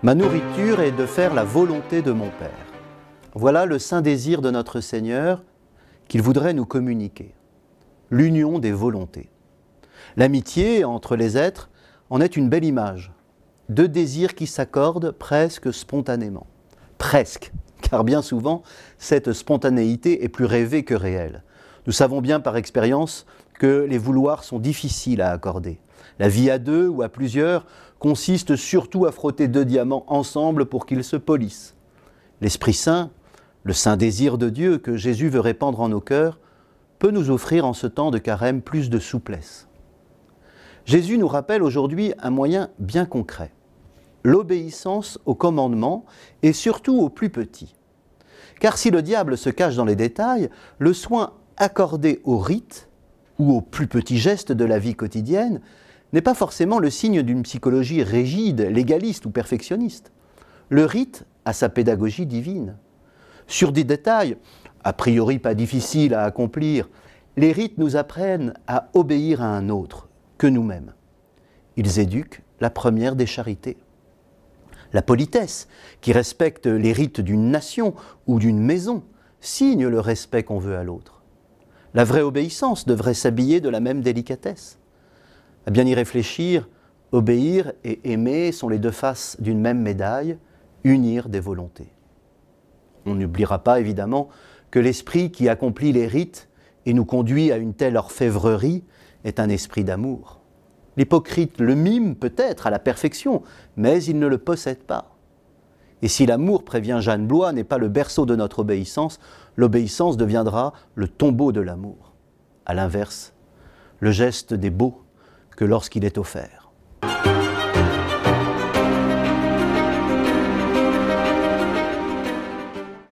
Ma nourriture est de faire la volonté de mon Père. Voilà le saint désir de notre Seigneur qu'il voudrait nous communiquer. L'union des volontés. L'amitié entre les êtres en est une belle image. Deux désirs qui s'accordent presque spontanément. Presque, car bien souvent, cette spontanéité est plus rêvée que réelle. Nous savons bien par expérience que les vouloirs sont difficiles à accorder. La vie à deux ou à plusieurs consiste surtout à frotter deux diamants ensemble pour qu'ils se polissent. L'Esprit Saint, le saint désir de Dieu que Jésus veut répandre en nos cœurs, peut nous offrir en ce temps de carême plus de souplesse. Jésus nous rappelle aujourd'hui un moyen bien concret, l'obéissance aux commandements et surtout aux plus petits. Car si le diable se cache dans les détails, le soin accordé aux rites ou aux plus petits gestes de la vie quotidienne n'est pas forcément le signe d'une psychologie rigide, légaliste ou perfectionniste. Le rite a sa pédagogie divine. Sur des détails, a priori pas difficiles à accomplir, les rites nous apprennent à obéir à un autre que nous-mêmes. Ils éduquent la première des charités. La politesse, qui respecte les rites d'une nation ou d'une maison, signe le respect qu'on veut à l'autre. La vraie obéissance devrait s'habiller de la même délicatesse. À bien y réfléchir, obéir et aimer sont les deux faces d'une même médaille, unir des volontés. On n'oubliera pas évidemment que l'esprit qui accomplit les rites et nous conduit à une telle orfèvrerie est un esprit d'amour. L'hypocrite le mime peut-être à la perfection, mais il ne le possède pas. Et si l'amour, prévient Jeanne Blois, n'est pas le berceau de notre obéissance, l'obéissance deviendra le tombeau de l'amour. À l'inverse, le geste n'est beau que lorsqu'il est offert.